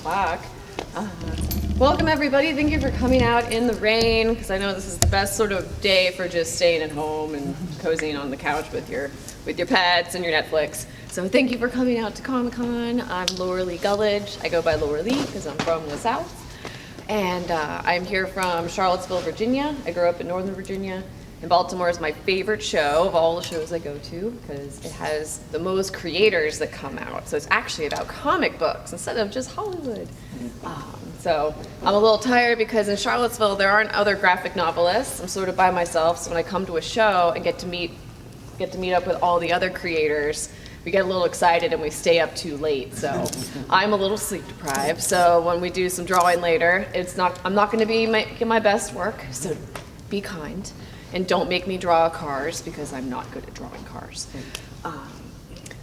o'clock. Uh, Welcome everybody. Thank you for coming out in the rain, because I know this is the best sort of day for just staying at home and cozying on the couch with your pets and your Netflix. So thank you for coming out to Comic-Con. I'm Laura Lee Gullidge. I go by Laura Lee because I'm from the South. And I'm here from Charlottesville, Virginia. I grew up in Northern Virginia. And Baltimore is my favorite show of all the shows I go to because it has the most creators that come out. So it's actually about comic books instead of just Hollywood. So I'm a little tired because in Charlottesville there aren't other graphic novelists. I'm sort of by myself. So when I come to a show and get to meet up with all the other creators, we get a little excited and we stay up too late. So I'm a little sleep deprived. So when we do some drawing later, I'm not going to be making my best work. So be kind. And don't make me draw cars because I'm not good at drawing cars.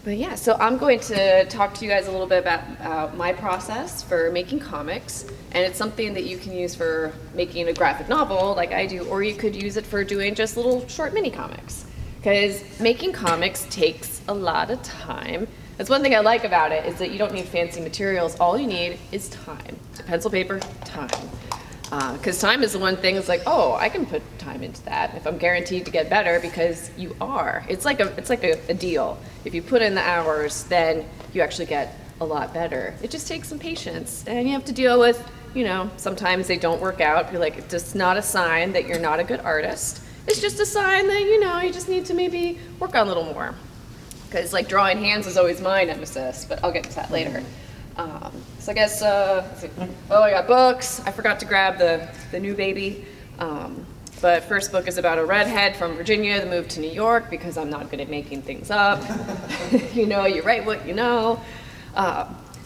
But yeah, so I'm going to talk to you guys a little bit about my process for making comics. And it's something that you can use for making a graphic novel like I do, or you could use it for doing just little short mini comics. Because making comics takes a lot of time. That's one thing I like about it, is that you don't need fancy materials. All you need is time. Pencil, paper, time. Because time is the one thing that's like, oh, I can put time into that if I'm guaranteed to get better, because you are. It's like a deal. If you put in the hours, then you actually get a lot better. It just takes some patience, and you have to deal with, sometimes they don't work out. You're like, it's just not a sign that you're not a good artist. It's just a sign that, you just need to maybe work on a little more. Because like drawing hands is always my nemesis, but I'll get to that later. So I guess, I got books. I forgot to grab the new baby. But first book is about a redhead from Virginia that moved to New York because I'm not good at making things up. You write what you know.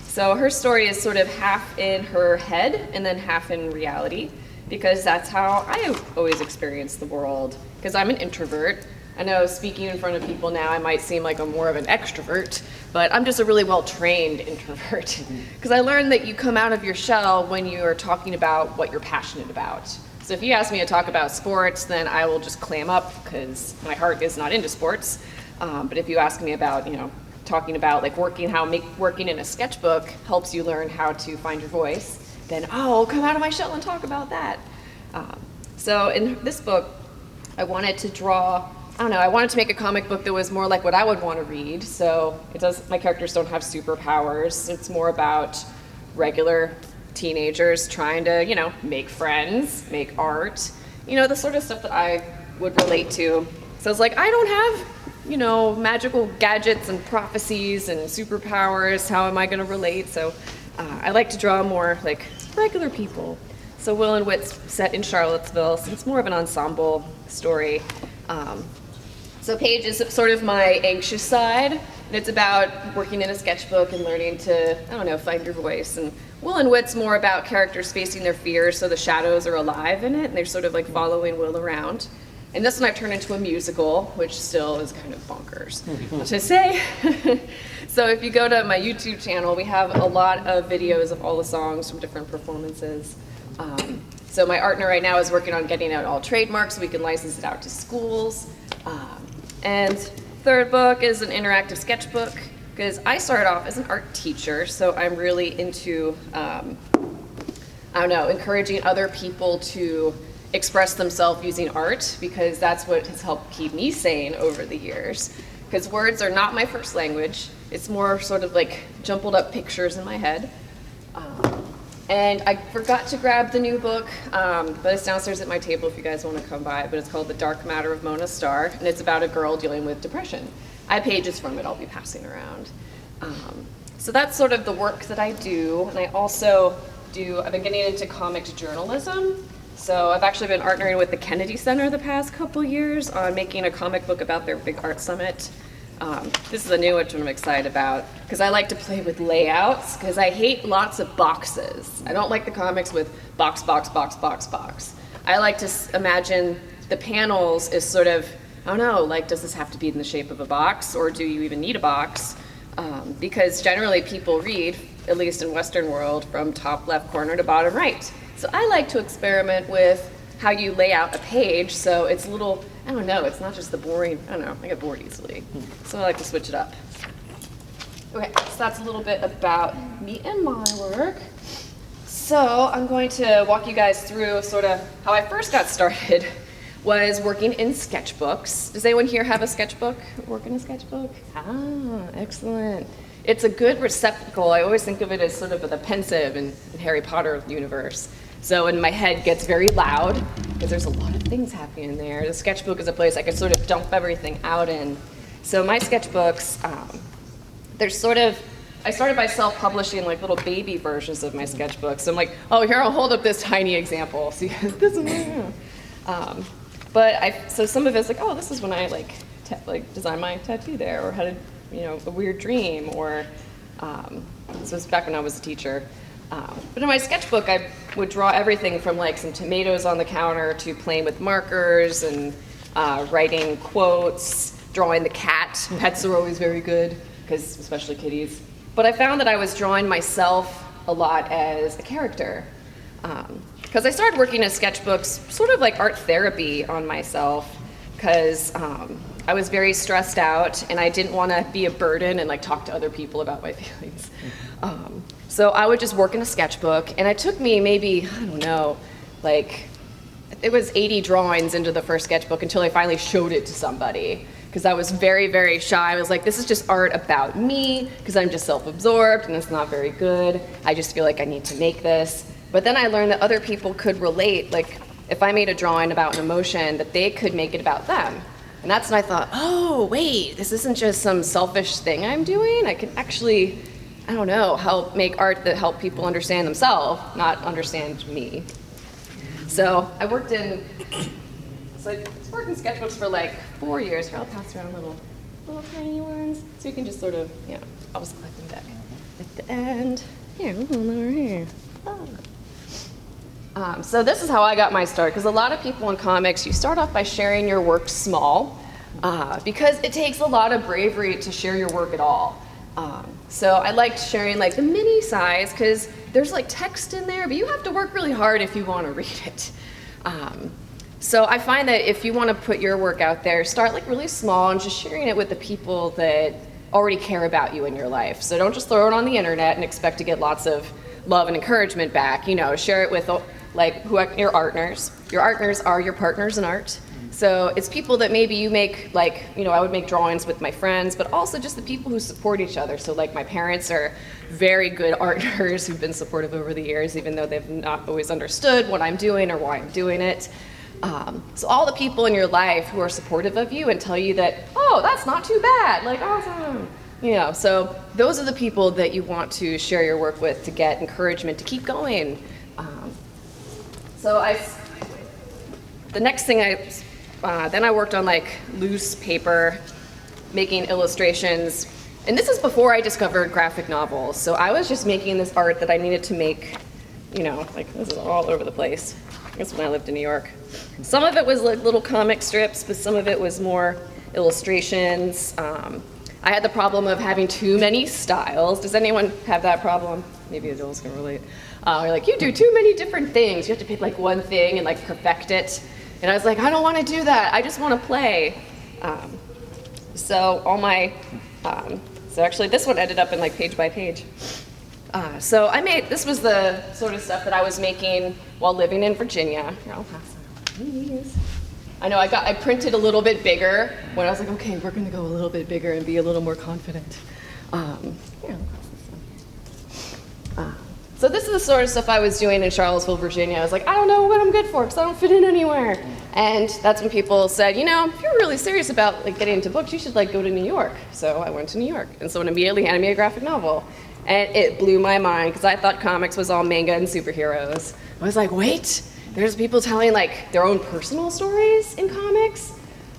So her story is sort of half in her head and then half in reality, because that's how I always experience the world, because I'm an introvert. I know speaking in front of people now, I might seem like I'm more of an extrovert, but I'm just a really well-trained introvert. Because I learned that you come out of your shell when you are talking about what you're passionate about. So if you ask me to talk about sports, then I will just clam up because my heart is not into sports. But if you ask me about, talking about like working in a sketchbook helps you learn how to find your voice, then I'll come out of my shell and talk about that. So in this book, I wanted to make a comic book that was more like what I would want to read. So my characters don't have superpowers. It's more about regular teenagers trying to, make friends, make art, the sort of stuff that I would relate to. So it's like, I don't have, magical gadgets and prophecies and superpowers. How am I going to relate? So I like to draw more like regular people. So Will and Wit's set in Charlottesville, so it's more of an ensemble story. So Paige is sort of my anxious side, and it's about working in a sketchbook and learning to, find your voice. And Will and Wit's more about characters facing their fears, so the shadows are alive in it, and they're sort of like following Will around. And this one I've turned into a musical, which still is kind of bonkers to say. So if you go to my YouTube channel, we have a lot of videos of all the songs from different performances. So my partner right now is working on getting out all trademarks so we can license it out to schools. And third book is an interactive sketchbook, because I started off as an art teacher, so I'm really into, encouraging other people to express themselves using art, because that's what has helped keep me sane over the years. Because words are not my first language. It's more sort of like jumbled up pictures in my head. And I forgot to grab the new book, but it's downstairs at my table if you guys want to come by. But it's called The Dark Matter of Mona Starr, and it's about a girl dealing with depression. I have pages from it I'll be passing around. So that's sort of the work that I do. And I also I've been getting into comics journalism. So I've actually been partnering with the Kennedy Center the past couple years on making a comic book about their big art summit. This is a new one which I'm excited about, because I like to play with layouts, because I hate lots of boxes. I don't like the comics with box, box, box, box, box. I like to imagine the panels as sort of, does this have to be in the shape of a box, or do you even need a box? Because generally people read, at least in Western world, from top left corner to bottom right. So I like to experiment with how you lay out a page so it's a little, it's not just the boring, I get bored easily. So I like to switch it up. Okay, so that's a little bit about me and my work. So I'm going to walk you guys through sort of how I first got started was working in sketchbooks. Does anyone here have a sketchbook? Work in a sketchbook? Ah, excellent. It's a good receptacle. I always think of it as sort of the pensive in Harry Potter universe. So when my head gets very loud, because there's a lot of things happening in there, the sketchbook is a place I can sort of dump everything out in. So my sketchbooks, there's sort of, I started by self-publishing like little baby versions of my sketchbooks. So I'm like, oh, here, I'll hold up this tiny example. See, this is so some of it's like, oh, this is when I like designed my tattoo there, or had a weird dream, or this was back when I was a teacher. But in my sketchbook, I would draw everything from like some tomatoes on the counter to playing with markers and writing quotes, drawing the cat. Pets are always very good, because especially kitties. But I found that I was drawing myself a lot as a character. Because I started working in sketchbooks, sort of like art therapy on myself, because I was very stressed out and I didn't want to be a burden and like talk to other people about my feelings. So I would just work in a sketchbook, and it took me maybe, I don't know, like it was 80 drawings into the first sketchbook until I finally showed it to somebody, because I was very, very shy. I was like, this is just art about me, because I'm just self-absorbed and it's not very good. I just feel like I need to make this. But then I learned that other people could relate, like if I made a drawing about an emotion, that they could make it about them. And that's when I thought, oh, wait, this isn't just some selfish thing I'm doing. I can actually, I don't know, help make art that help people understand themselves, not understand me. So I worked in sketchbooks for like 4 years. Here, I'll pass around little tiny ones, so you can just sort of, I'll just collect them back at the end. Here, one over here. So this is how I got my start, because a lot of people in comics, you start off by sharing your work small, because it takes a lot of bravery to share your work at all. So I liked sharing like the mini size, because there's like text in there, but you have to work really hard if you want to read it. So I find that if you want to put your work out there, start like really small and just sharing it with the people that already care about you in your life. So don't just throw it on the internet and expect to get lots of love and encouragement back. Share it with like your partners. Your partners are your partners in art. So it's people that maybe you make, like, I would make drawings with my friends, but also just the people who support each other. So like my parents are very good arters who've been supportive over the years, even though they've not always understood what I'm doing or why I'm doing it. So all the people in your life who are supportive of you and tell you that, oh, that's not too bad, like awesome. So those are the people that you want to share your work with to get encouragement to keep going. The next thing then I worked on like loose paper, making illustrations. And this is before I discovered graphic novels. So I was just making this art that I needed to make, like this is all over the place. I guess when I lived in New York. Some of it was like little comic strips, but some of it was more illustrations. I had the problem of having too many styles. Does anyone have that problem? Maybe adults can relate. You're like, you do too many different things. You have to pick like one thing and like perfect it. And I was like, I don't want to do that. I just want to play. So actually this one ended up in like page by page. This was the sort of stuff that I was making while living in Virginia. Here, I'll pass it on, please. I know I printed a little bit bigger when I was like, okay, we're going to go a little bit bigger and be a little more confident. So this is the sort of stuff I was doing in Charlottesville, Virginia. I was like, I don't know what I'm good for because I don't fit in anywhere. And that's when people said, if you're really serious about like getting into books, you should like go to New York. So I went to New York, and someone immediately handed me a graphic novel. And it blew my mind because I thought comics was all manga and superheroes. I was like, wait, there's people telling like their own personal stories in comics?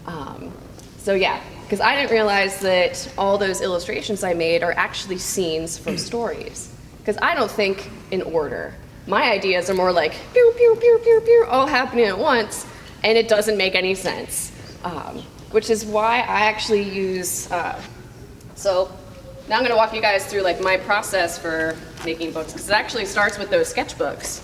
Because I didn't realize that all those illustrations I made are actually scenes from stories. Because I don't think in order. My ideas are more like pew, pew, pew, pew, pew, all happening at once, and it doesn't make any sense. Which is why I actually use, so now I'm gonna walk you guys through like my process for making books, because it actually starts with those sketchbooks.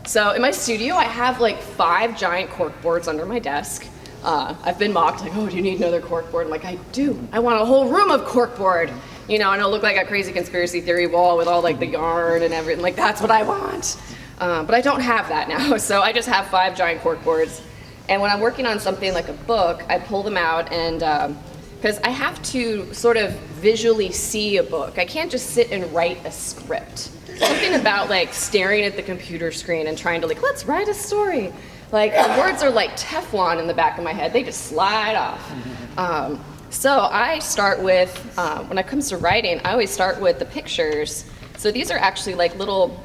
So in my studio, I have like 5 giant cork boards under my desk. I've been mocked, like, oh, do you need another cork board? I'm like, I do. I want a whole room of cork board. you know, and it'll look like a crazy conspiracy theory wall with all like the yarn and everything. Like, that's what I want. But I don't have that now, so I just have 5 giant cork boards. And when I'm working on something like a book, I pull them out, and because I have to sort of visually see a book. I can't just sit and write a script. Something about like staring at the computer screen and trying to like, let's write a story. Like, the words are like Teflon in the back of my head. They just slide off. So I start with, when it comes to writing, I always start with the pictures. So these are actually like little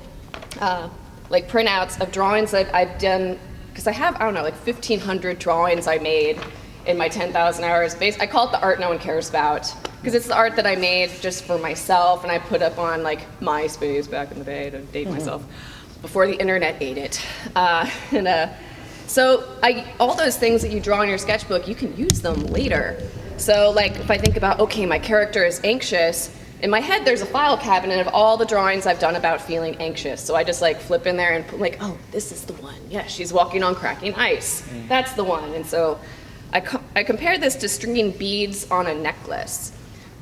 like printouts of drawings that I've done, because I have, I don't know, like 1,500 drawings I made in my 10,000 hours. I call it the art no one cares about, because it's the art that I made just for myself, and I put up on like MySpace back in the day to date myself, before the internet ate it. So all those things that you draw in your sketchbook, you can use them later. So like if I think about, okay, my character is anxious, in my head there's a file cabinet of all the drawings I've done about feeling anxious. So I just like flip in there and put like, oh, this is the one. Yeah, she's walking on cracking ice. That's the one. And so I compare this to stringing beads on a necklace,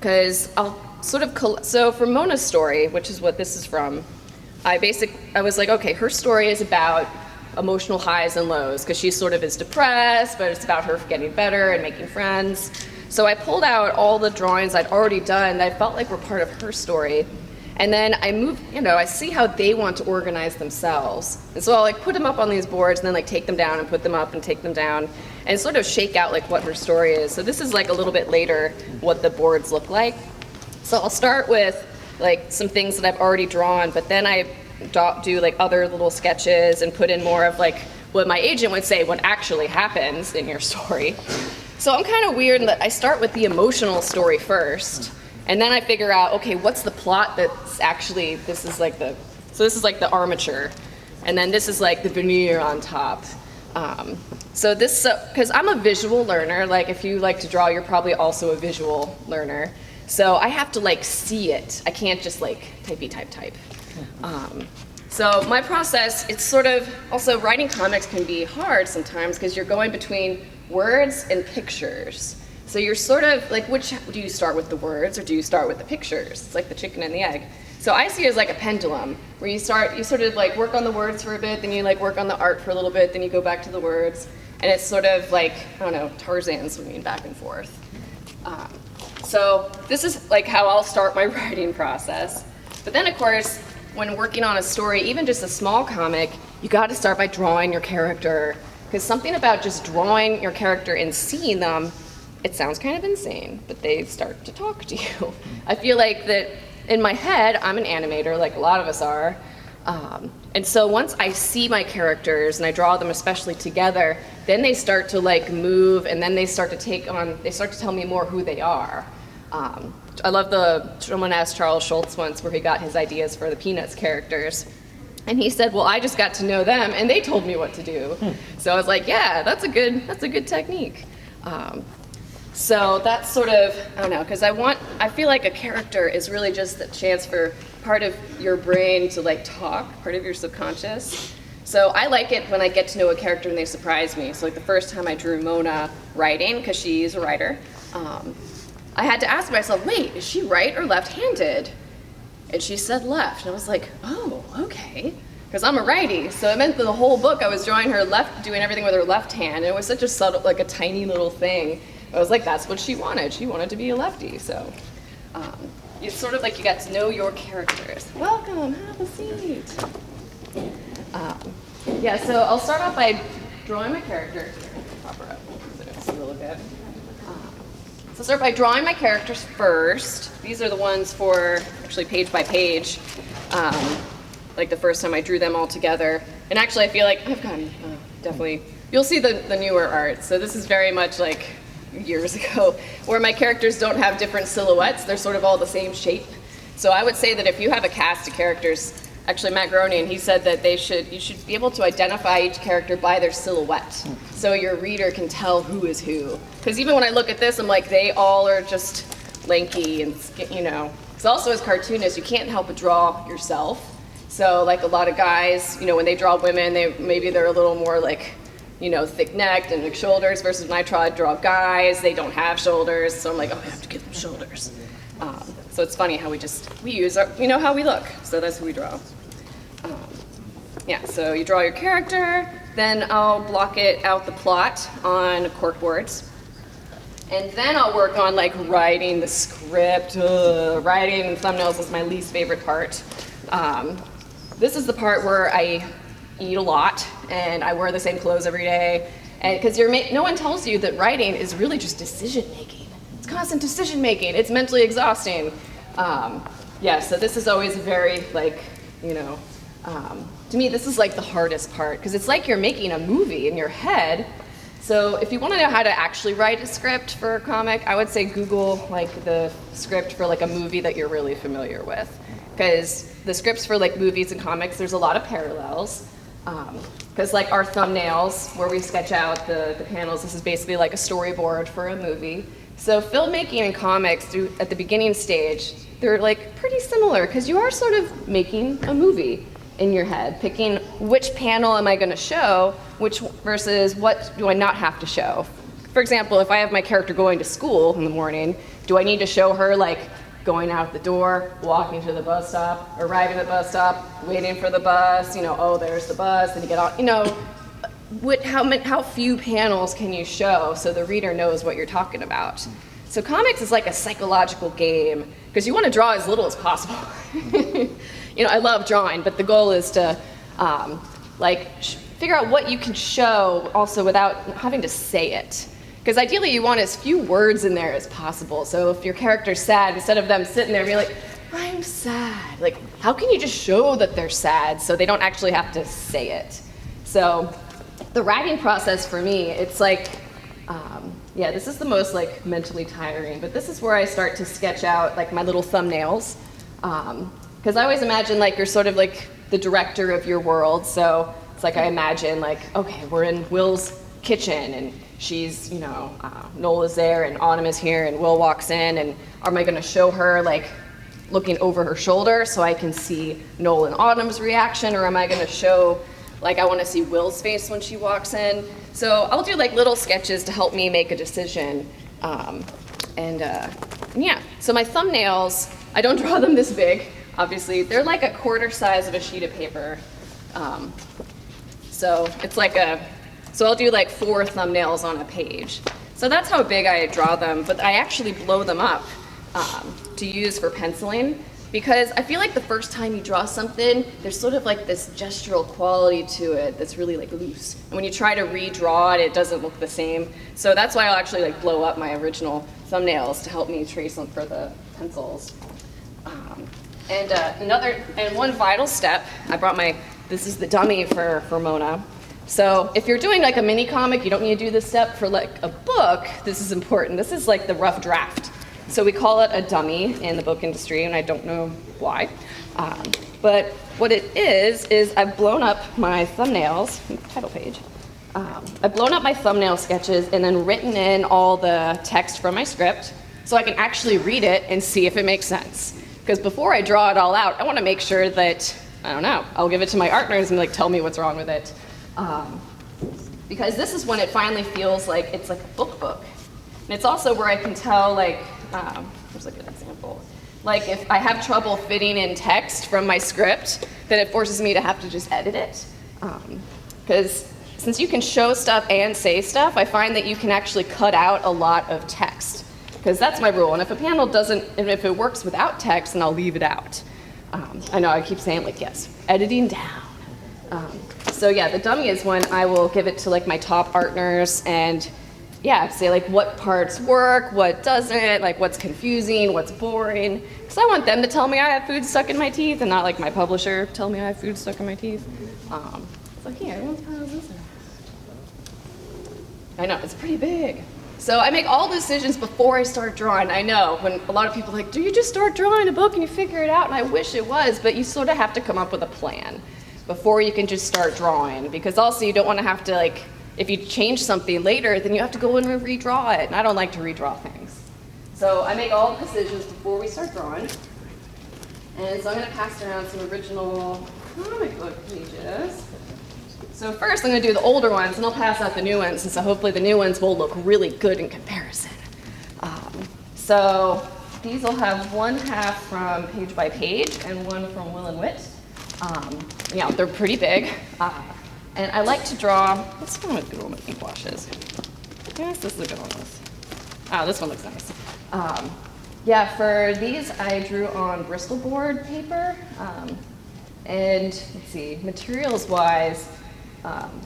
because I'll sort of, so for Mona's story, which is what this is from, I was like, okay, her story is about emotional highs and lows, because she sort of is depressed, but it's about her getting better and making friends. So I pulled out all the drawings I'd already done that I felt like were part of her story. And then I moved, you know, I see how they want to organize themselves. And so I'll like put them up on these boards and then like take them down and put them up and take them down and sort of shake out like what her story is. So this is like a little bit later what the boards look like. So I'll start with like some things that I've already drawn, but then I do like other little sketches and put in more of like what my agent would say what actually happens in your story. So I'm kind of weird in that I start with the emotional story first, and then I figure out, okay, what's the plot that's actually, this is like the armature, and then this is like the veneer on top. So because I'm a visual learner, like if you like to draw, you're probably also a visual learner. So I have to like see it. I can't just like type. So my process, it's sort of, also writing comics can be hard sometimes because you're going between words and pictures. So you're sort of like, do you start with the words or do you start with the pictures? It's like the chicken and the egg. So I see it as like a pendulum, where you sort of like work on the words for a bit, then you like work on the art for a little bit, then you go back to the words. And it's sort of like, I don't know, Tarzan swinging back and forth. So this is like how I'll start my writing process. But then of course, when working on a story, even just a small comic, you got to start by drawing your character. Because something about just drawing your character and seeing them, it sounds kind of insane, but they start to talk to you. I feel like that in my head, I'm an animator, like a lot of us are. And so once I see my characters and I draw them especially together, then they start to like move, and then they start to tell me more who they are. I love someone asked Charles Schultz once where he got his ideas for the Peanuts characters. And he said, well, I just got to know them and they told me what to do. So I was like, yeah, that's a good technique. So that's sort of, I don't know, because I feel like a character is really just a chance for part of your brain to like talk, part of your subconscious. So I like it when I get to know a character and they surprise me. So like the first time I drew Mona writing, because she's a writer, I had to ask myself, wait, is she right or left-handed? And she said left, and I was like, oh, okay. Because I'm a righty, so it meant that the whole book I was drawing her doing everything with her left hand, and it was such a subtle, like a tiny little thing. I was like, that's what she wanted. She wanted to be a lefty, so. It's sort of like you got to know your characters. Welcome, have a seat. Yeah, so I'll start off by drawing my character. Pop her up so I don't see a little bit. So I'll start by drawing my characters first. These are the ones for actually page by page, like the first time I drew them all together. And actually I feel like I've gotten, definitely, you'll see the newer art. So this is very much like years ago, where my characters don't have different silhouettes. They're sort of all the same shape. So I would say that if you have a cast of characters, actually Matt Groening, he said that you should be able to identify each character by their silhouette, so your reader can tell who is who. Because even when I look at this, I'm like, they all are just lanky and, you know. Because also as cartoonists, you can't help but draw yourself. So like a lot of guys, you know, when they draw women, maybe they're a little more like, you know, thick-necked and big shoulders, versus when I try to draw guys, they don't have shoulders. So I'm like, oh, I have to give them shoulders. So it's funny how we use our, we know how we look, so that's who we draw. Yeah, so you draw your character, then I'll block it out the plot on cork boards. And then I'll work on like writing the script. Writing thumbnails is my least favorite part. This is the part where I eat a lot and I wear the same clothes every day. And because no one tells you that writing is really just decision making. It's constant decision making. It's mentally exhausting. Yeah, so this is always very like, to me this is like the hardest part because it's like you're making a movie in your head. So if you want to know how to actually write a script for a comic, I would say Google like the script for like a movie that you're really familiar with. Because the scripts for like movies and comics, there's a lot of parallels. Because like our thumbnails, where we sketch out the panels, this is basically like a storyboard for a movie. So filmmaking and comics at the beginning stage, they're like pretty similar because you are sort of making a movie in your head, picking which panel am I going to show, versus what do I not have to show. For example, if I have my character going to school in the morning, do I need to show her like going out the door, walking to the bus stop, arriving at the bus stop, waiting for the bus, oh, there's the bus, and you get on, how few panels can you show so the reader knows what you're talking about? So comics is like a psychological game because you want to draw as little as possible. I love drawing, but the goal is to figure out what you can show also without having to say it. Because ideally you want as few words in there as possible. So if your character's sad, instead of them sitting there and being like, I'm sad, like how can you just show that they're sad so they don't actually have to say it? So the writing process for me, it's like, this is the most like mentally tiring, but this is where I start to sketch out like my little thumbnails. Because I always imagine like you're sort of like the director of your world. So it's like I imagine like, okay, we're in Will's kitchen and she's, Noel is there and Autumn is here and Will walks in, and am I going to show her like looking over her shoulder so I can see Noel and Autumn's reaction, or am I going to show like I want to see Will's face when she walks in? So I'll do like little sketches to help me make a decision. So my thumbnails, I don't draw them this big. Obviously, they're like a quarter size of a sheet of paper. So it's like so I'll do like 4 thumbnails on a page. So that's how big I draw them, but I actually blow them up to use for penciling because I feel like the first time you draw something, there's sort of like this gestural quality to it that's really like loose. And when you try to redraw it, it doesn't look the same. So that's why I'll actually like blow up my original thumbnails to help me trace them for the pencils. And one vital step, I brought this is the dummy for Mona. So if you're doing like a mini comic, you don't need to do this step. For like a book, this is important. This is like the rough draft. So we call it a dummy in the book industry, and I don't know why. But what it is I've blown up my thumbnails, title page. I've blown up my thumbnail sketches and then written in all the text from my script so I can actually read it and see if it makes sense. Because before I draw it all out, I want to make sure that, I don't know, I'll give it to my artners and like tell me what's wrong with it. Because this is when it finally feels like it's like a book. And it's also where I can tell like, here's a good example. Like if I have trouble fitting in text from my script, then it forces me to have to just edit it. Because since you can show stuff and say stuff, I find that you can actually cut out a lot of text. Because that's my rule, and if a panel doesn't, and if it works without text, then I'll leave it out. I know I keep saying like, yes, editing down. So yeah, the dummy is when I will give it to like my top partners and say like what parts work, what doesn't, like what's confusing, what's boring. Because I want them to tell me I have food stuck in my teeth and not like my publisher tell me I have food stuck in my teeth. It's like, yeah, everyone's kind of this. I know, it's pretty big. So I make all decisions before I start drawing. I know, when a lot of people are like, do you just start drawing a book and you figure it out? And I wish it was, but you sort of have to come up with a plan before you can just start drawing. Because also you don't want to have to like, if you change something later, then you have to go in and redraw it. And I don't like to redraw things. So I make all the decisions before we start drawing. And so I'm going to pass around some original comic book pages. So first I'm going to do the older ones, and I'll pass out the new ones, and so hopefully the new ones will look really good in comparison. So these will have one half from Page by Page and one from Will and Wit. Yeah, they're pretty big. And I like to draw, what's one with good one with ink washes? Yes, this is a good one. This one looks nice. Yeah, for these I drew on Bristol board paper. And let's see, materials-wise,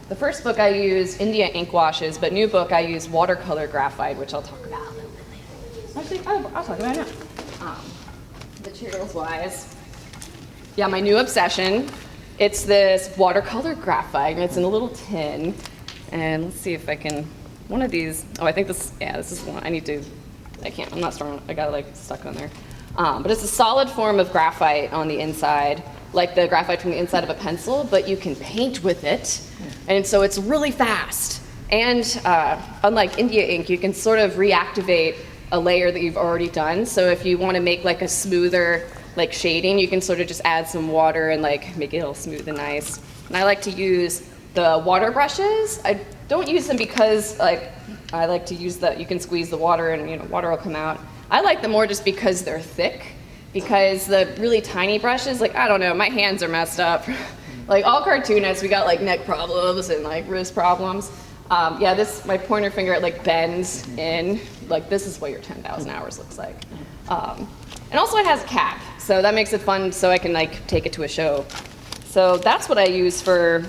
the first book I used India ink washes, but new book I used watercolor graphite, which I'll talk about a little bit later. Actually, I'll talk about it now. Materials-wise, yeah, my new obsession, it's this watercolor graphite, and it's in a little tin. And let's see if I can, one of these, I think this, yeah, this is one, I'm not strong, I got it like stuck on there. But it's a solid form of graphite on the inside, like the graphite from the inside of a pencil, but you can paint with it. And so it's really fast. And unlike India ink, you can sort of reactivate a layer that you've already done. So if you want to make like a smoother like shading, you can sort of just add some water and like make it all smooth and nice. And I like to use the water brushes. I don't use them because like I like to use you can squeeze the water and water will come out. I like them more just because they're thick, because the really tiny brushes, like I don't know, my hands are messed up. Like all cartoonists, we got like neck problems and like wrist problems. Yeah, my pointer finger, it like bends in. Like this is what your 10,000 hours looks like. And also it has a cap, so that makes it fun so I can like take it to a show. So that's what I use for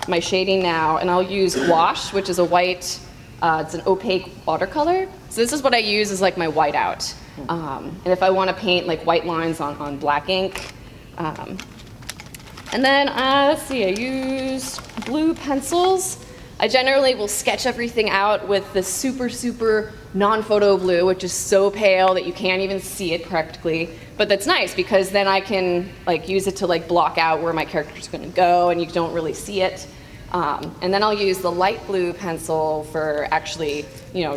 my shading now, and I'll use gouache, which is a white, it's an opaque watercolor. So this is what I use as like my whiteout. And if I want to paint like white lines on black ink. And then, let's see, I use blue pencils. I generally will sketch everything out with the super, super non-photo blue, which is so pale that you can't even see it practically. But that's nice because then I can like use it to like block out where my character's going to go and you don't really see it. And then I'll use the light blue pencil for actually,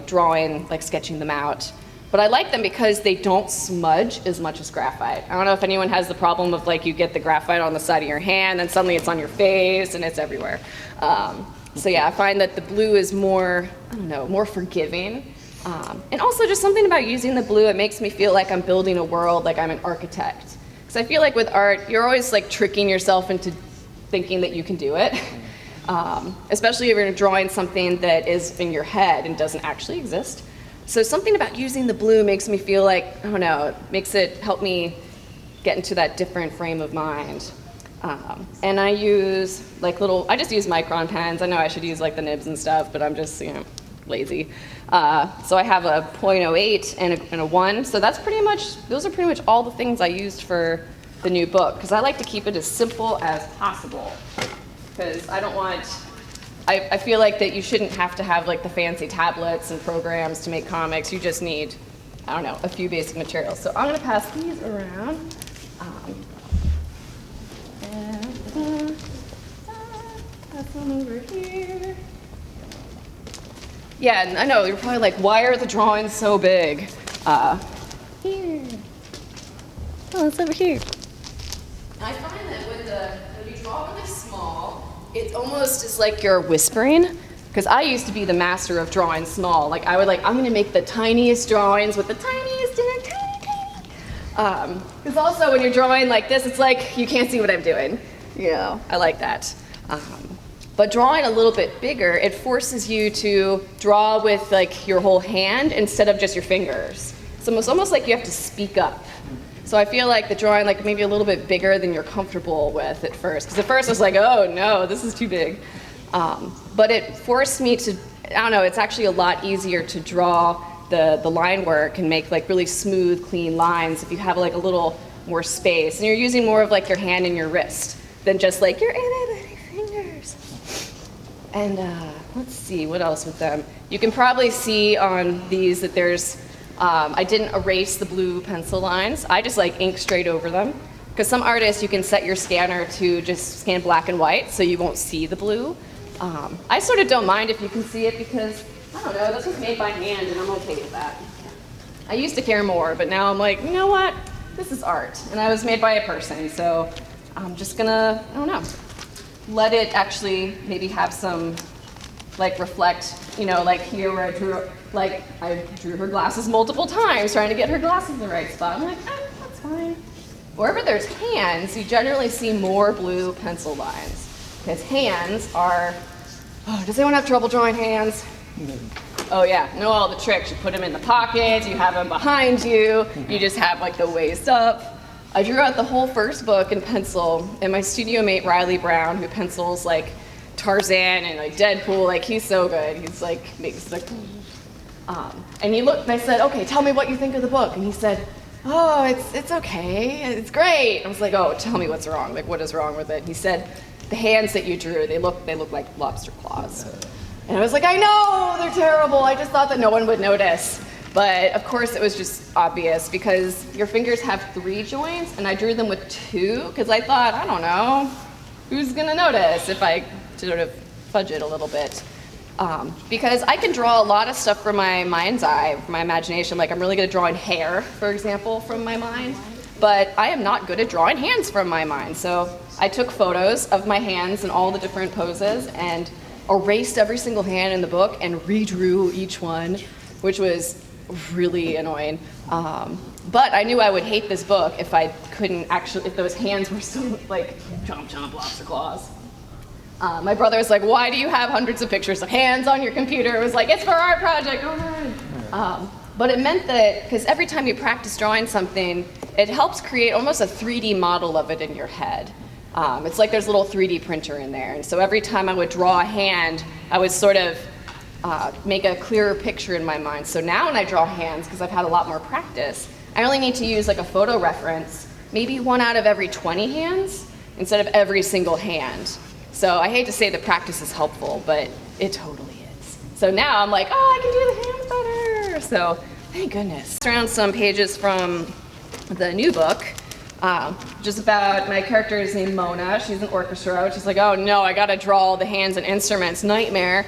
drawing, like sketching them out. But I like them because they don't smudge as much as graphite. I don't know if anyone has the problem of like you get the graphite on the side of your hand and suddenly it's on your face and it's everywhere. So yeah, I find that the blue is more, more forgiving. And also just something about using the blue, it makes me feel like I'm building a world, like I'm an architect. Because I feel like with art, you're always like tricking yourself into thinking that you can do it. Especially if you're drawing something that is in your head and doesn't actually exist. So something about using the blue makes me feel like, I don't know, it makes it help me get into that different frame of mind. And I use like I just use micron pens. I know I should use like the nibs and stuff, but I'm just, lazy. So I have a .08 and a 1. So those are pretty much all the things I used for the new book, because I like to keep it as simple as possible. Because I feel like that you shouldn't have to have like the fancy tablets and programs to make comics. You just need, I don't know, a few basic materials. So I'm going to pass these around. Pass them over here. Yeah, and I know you're probably like, why are the drawings so big? Here. Oh, it's over here. I find that when you draw really small, it's almost as like you're whispering, because I used to be the master of drawing small. Like I'm gonna make the tiniest drawings with the tiniest and tiny. Because also when you're drawing like this, it's like you can't see what I'm doing. I like that. But drawing a little bit bigger, it forces you to draw with like your whole hand instead of just your fingers. So it's almost like you have to speak up. So I feel like the drawing like maybe a little bit bigger than you're comfortable with at first. Because at first I was like, oh no, this is too big. But it forced me to, I don't know, it's actually a lot easier to draw the line work and make like really smooth, clean lines if you have like a little more space. And you're using more of like your hand and your wrist than just like your itty-bitty fingers. And let's see, what else with them? You can probably see on these that there's, I didn't erase the blue pencil lines. I just like ink straight over them. Because some artists, you can set your scanner to just scan black and white so you won't see the blue. I sort of don't mind if you can see it because, I don't know, this was made by hand and I'm okay with that. I used to care more, but now I'm like, you know what? This is art. And I was made by a person, so I'm just gonna, I don't know, let it actually maybe have some like reflect, like here where I drew her glasses multiple times trying to get her glasses in the right spot. I'm like, that's fine. Wherever there's hands, you generally see more blue pencil lines. Because hands are, does anyone have trouble drawing hands? Oh yeah, know all the tricks. You put them in the pockets, you have them behind you, you just have like the waist up. I drew out the whole first book in pencil, and my studio mate Riley Brown, who pencils like Tarzan and like Deadpool, like he's so good. He's like, makes like, and he looked and I said, okay, tell me what you think of the book. And he said, oh, it's okay, it's great. I was like, oh, tell me what's wrong, like what is wrong with it? He said, the hands that you drew, they look like lobster claws. And I was like, I know, they're terrible. I just thought that no one would notice. But of course it was just obvious because your fingers have 3 joints and I drew them with 2 because I thought, I don't know, who's gonna notice if I sort of fudge it a little bit. Because I can draw a lot of stuff from my mind's eye, from my imagination. Like I'm really good at drawing hair, for example, from my mind. But I am not good at drawing hands from my mind. So I took photos of my hands in all the different poses and erased every single hand in the book and redrew each one, which was really annoying. But I knew I would hate this book if I couldn't actually, if those hands were so like chomp chomp lobster claws. My brother was like, why do you have hundreds of pictures of hands on your computer? It was like, it's for our project, go ahead. But it meant that, because every time you practice drawing something, it helps create almost a 3D model of it in your head. It's like there's a little 3D printer in there. And so every time I would draw a hand, I would sort of make a clearer picture in my mind. So now when I draw hands, because I've had a lot more practice, I only need to use like a photo reference, maybe 1 out of every 20 hands, instead of every single hand. So I hate to say that practice is helpful, but it totally is. So now I'm like, oh, I can do the hands better. So thank goodness. Around some pages from the new book, just about my character is named Mona. She's an orchestra. She's like, oh no, I gotta draw all the hands and instruments, nightmare.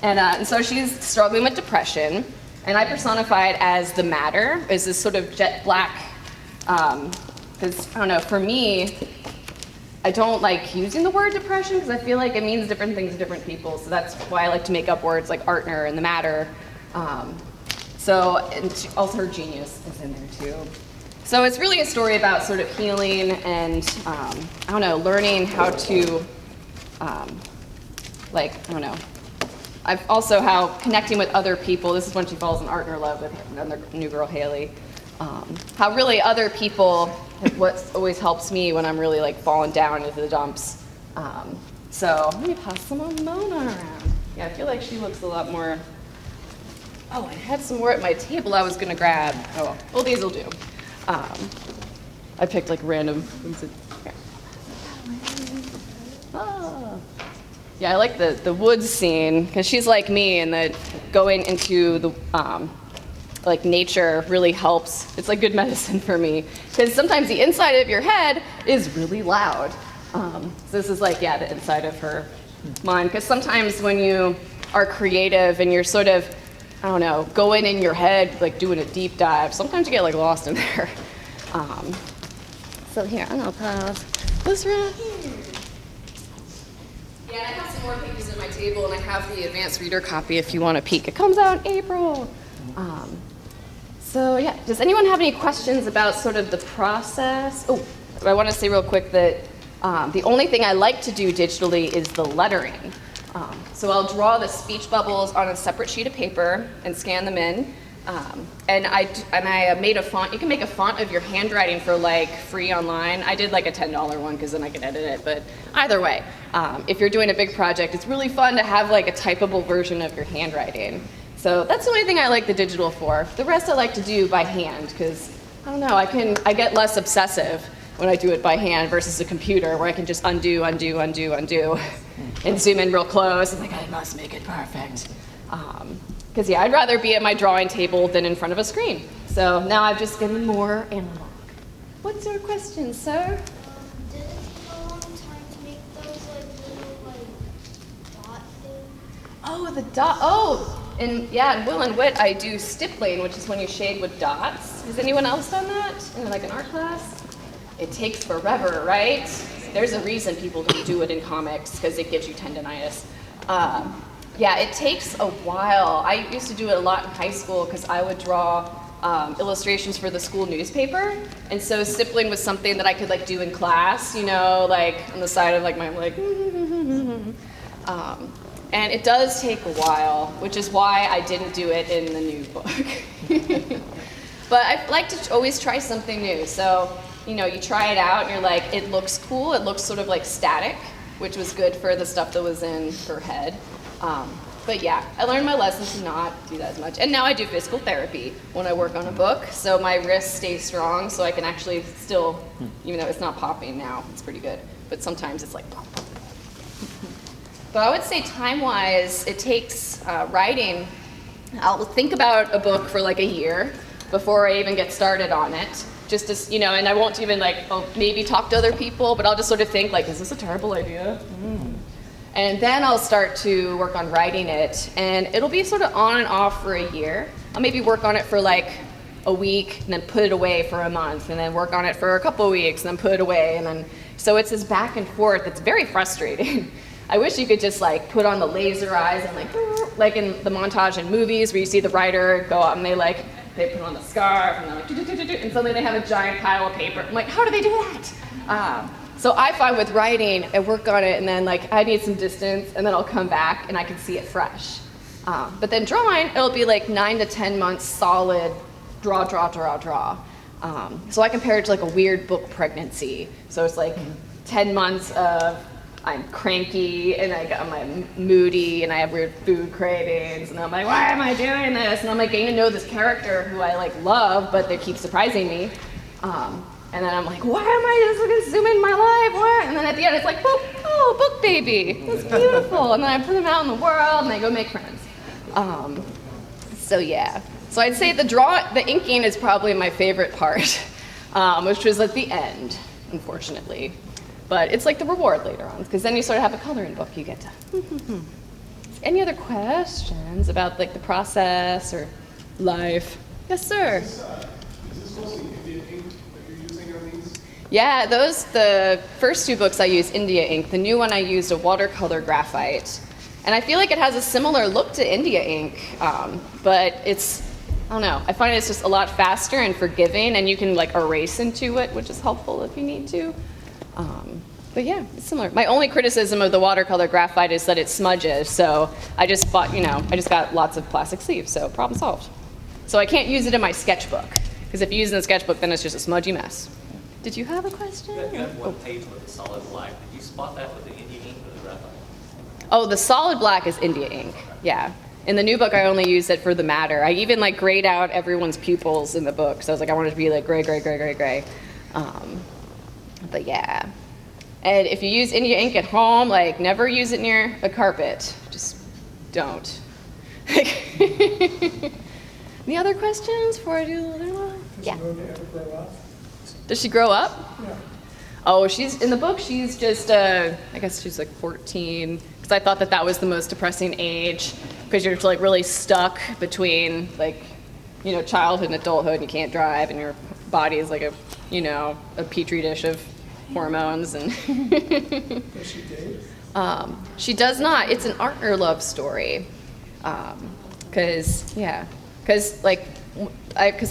And so she's struggling with depression, and I personified as the matter, as this sort of jet black, because I don't know, for me, I don't like using the word depression because I feel like it means different things to different people, so that's why I like to make up words like Artner and the matter. And also her genius is in there too. So it's really a story about sort of healing and, I don't know, learning how to, I've also how connecting with other people, this is when she falls in Artner love with another new girl, Haley, how really other people, what always helps me when I'm really like falling down into the dumps. So let me pass some of Mona around. Yeah, I feel like she looks a lot more, oh, I had some more at my table I was gonna grab. Oh, well these will do. I picked like random things. Yeah, I like the woods scene because she's like me, and that going into the like nature really helps. It's like good medicine for me because sometimes the inside of your head is really loud. So this is like, yeah, the inside of her mind, because sometimes when you are creative and you're sort of, I don't know, going in your head, like doing a deep dive, sometimes you get like lost in there. So here, I'm gonna pass this right here. Yeah, I have some more pages at my table, and I have the advanced reader copy if you want to peek. It comes out in April. So yeah, does anyone have any questions about sort of the process? Oh, I want to say real quick that the only thing I like to do digitally is the lettering. So I'll draw the speech bubbles on a separate sheet of paper and scan them in. And I made a font. You can make a font of your handwriting for like free online. I did like a $10 one because then I could edit it. But either way, if you're doing a big project, it's really fun to have like a typable version of your handwriting. So that's the only thing I like the digital for. The rest I like to do by hand because I don't know. I get less obsessive when I do it by hand versus a computer where I can just undo, undo, undo, undo, and zoom in real close. And like I must make it perfect. Because yeah, I'd rather be at my drawing table than in front of a screen. So now I'm just getting more analog. What's your question, sir? Did it take a long time to make those like little like dot things? Oh, the dot. Oh, and yeah, in Will and Wit, I do stippling, which is when you shade with dots. Has anyone else done that in like an art class? It takes forever, right? there's a reason people don't do it in comics, because it gives you tendonitis. Yeah, it takes a while. I used to do it a lot in high school because I would draw illustrations for the school newspaper, and so stippling was something that I could like do in class, you know, like on the side of like my like. And it does take a while, which is why I didn't do it in the new book. But I like to always try something new. So, you know, you try it out and you're like, it looks cool. It looks sort of like static, which was good for the stuff that was in her head. But yeah, I learned my lesson to not do that as much. And now I do physical therapy when I work on a book. So my wrist stays strong so I can actually still, even though it's not popping now, it's pretty good. But sometimes it's like pop, pop. But I would say time-wise, it takes writing. I'll think about a book for like a year before I even get started on it. Just as, you know, and I won't even like, maybe talk to other people, but I'll just sort of think like, is this a terrible idea? And then I'll start to work on writing it, and it'll be sort of on and off for a year. I'll maybe work on it for like a week, and then put it away for a month, and then work on it for a couple of weeks, and then put it away, and then, so it's this back and forth. It's very frustrating. I wish you could just like put on the laser eyes and like in the montage in movies where you see the writer go up and they put on the scarf and they're like, and suddenly they have a giant pile of paper. I'm like, how do they do that? So I find with writing, I work on it and then like I need some distance and then I'll come back and I can see it fresh. But then drawing, it'll be like 9 to 10 months solid draw. So I compare it to like a weird book pregnancy. So it's like 10 months of I'm cranky and I'm moody and I have weird food cravings and I'm like, why am I doing this? And I'm like getting to know this character who I like love, but they keep surprising me. And then I'm like, why am I just consuming my life? What? And then at the end it's like, oh, book baby, that's beautiful. And then I put them out in the world and I go make friends. So yeah. So I'd say the inking is probably my favorite part, which was at the end, unfortunately. But it's like the reward later on, because then you sort of have a coloring book you get to. Any other questions about like the process or life? Yes, sir. Is this mostly India ink that you're using on these? Yeah, the first two books I used India ink. The new one I used a watercolor graphite. And I feel like it has a similar look to India ink, but it's, I don't know, I find it's just a lot faster and forgiving, and you can like erase into it, which is helpful if you need to. But yeah, it's similar. My only criticism of the watercolor graphite is that it smudges, so I just bought, I just got lots of plastic sleeves, so problem solved. So I can't use it in my sketchbook, because if you use it in the sketchbook, then it's just a smudgy mess. Did you have a question? You had one page with the solid black. Did you spot that with the India ink or the graphite? Oh, the solid black is India ink, yeah. In the new book, I only use it for the matter. I even like grayed out everyone's pupils in the book, so I was like, I wanted to be like gray. But yeah. And if you use India ink at home, like never use it near a carpet. Just don't. Any other questions before I do the other one? Yeah. Does she grow up? Yeah. Oh, she's in the book. She's just, I guess she's like 14. Because I thought that was the most depressing age, because you're like really stuck between like, childhood and adulthood. And you can't drive, and your body is like a petri dish of hormones. And Does she date? she does not. It's an Artner love story. Because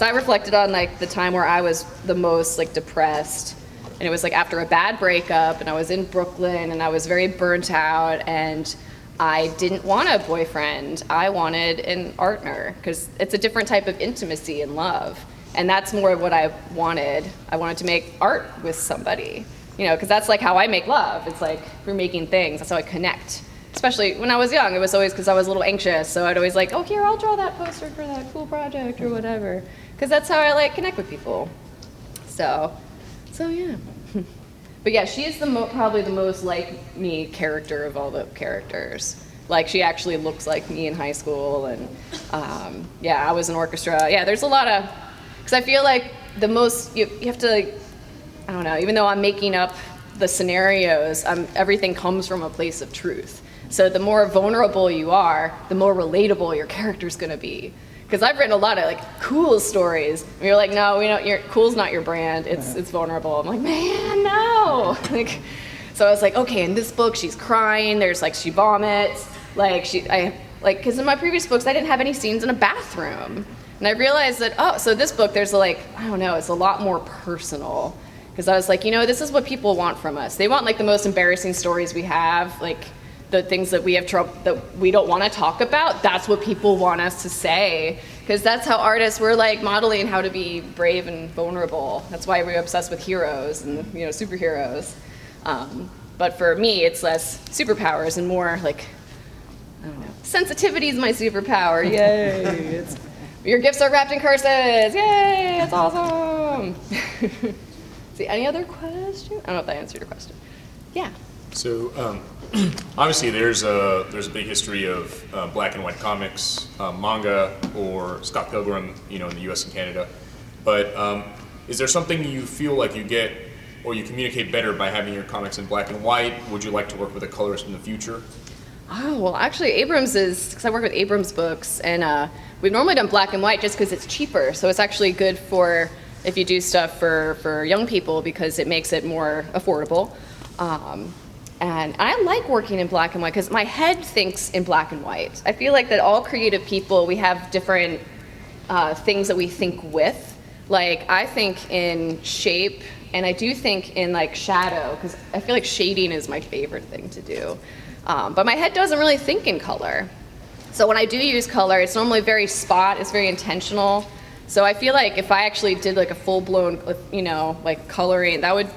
I reflected on like the time where I was the most like depressed, and it was like after a bad breakup, and I was in Brooklyn, and I was very burnt out, and I didn't want a boyfriend. I wanted an Artner, because it's a different type of intimacy and love, and that's more of what I wanted. I wanted to make art with somebody, because that's like how I make love. It's like we're making things. That's how I connect. Especially when I was young, it was always because I was a little anxious, so I'd always like, oh, here, I'll draw that poster for that cool project or whatever, because that's how I like connect with people. So yeah. But yeah, she is probably the most like me character of all the characters. Like she actually looks like me in high school, and I was in orchestra. Yeah, there's a lot of, because I feel like the most, you have to, like, I don't know, even though I'm making up the scenarios, everything comes from a place of truth. So the more vulnerable you are, the more relatable your character's gonna be. Because I've written a lot of like cool stories. And you're like, no, cool's not your brand. It's vulnerable. I'm like, man, no. Like, So I was like, okay, in this book she's crying. There's like she vomits. Because in my previous books I didn't have any scenes in a bathroom, and I realized that so this book there's like I don't know, it's a lot more personal. Because I was like, this is what people want from us. They want like the most embarrassing stories we have, like the things that we have trouble that we don't want to talk about. That's what people want us to say. Because that's how artists, we're like modeling how to be brave and vulnerable. That's why we're obsessed with heroes and superheroes. But for me, it's less superpowers and more like, I don't know, sensitivity is my superpower. Yay! Your gifts are wrapped in curses. Yay! It's awesome. See, any other question? I don't know if that answered your question. Yeah. So obviously there's a big history of black and white comics, manga, or Scott Pilgrim, in the U.S. and Canada. But is there something you feel like you get or you communicate better by having your comics in black and white? Would you like to work with a colorist in the future? Oh, well, actually, because I work with Abrams books, and we've normally done black and white just because it's cheaper. So it's actually good for if you do stuff for young people because it makes it more affordable. And I like working in black and white because my head thinks in black and white. I feel like that all creative people, we have different things that we think with. Like, I think in shape, and I do think in like shadow, because I feel like shading is my favorite thing to do. But my head doesn't really think in color. So when I do use color, it's normally very spot, it's very intentional. So I feel like if I actually did like a full-blown, like coloring, that would,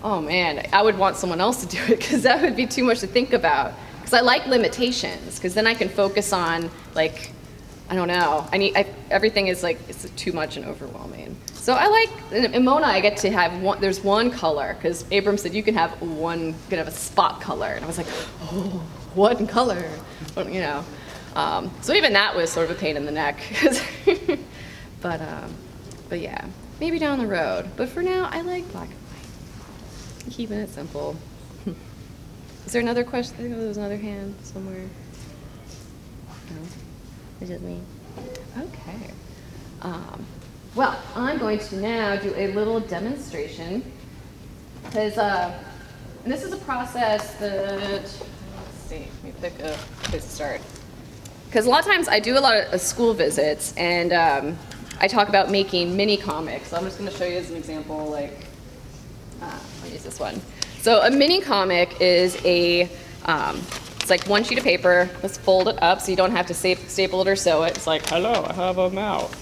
oh man, I would want someone else to do it because that would be too much to think about. Because I like limitations, because then I can focus on like, I don't know, everything is like, it's too much and overwhelming. So I like, in Mona I get to have there's one color, because Abrams said you can have a spot color. And I was like, oh, one color, so even that was sort of a pain in the neck. But yeah, maybe down the road. But for now, I like black and white. Keeping it simple. Is there another question? I think there was another hand somewhere. No, it's just me. Okay. Well, I'm going to now do a little demonstration because, and this is a process that, let's see, let me pick a place to start. Because a lot of times I do a lot of school visits and I talk about making mini comics. So I'm just going to show you as an example, like, I'll use this one. So a mini comic is it's like one sheet of paper. Let's fold it up so you don't have to staple it or sew it. It's like, hello, I have a mouth.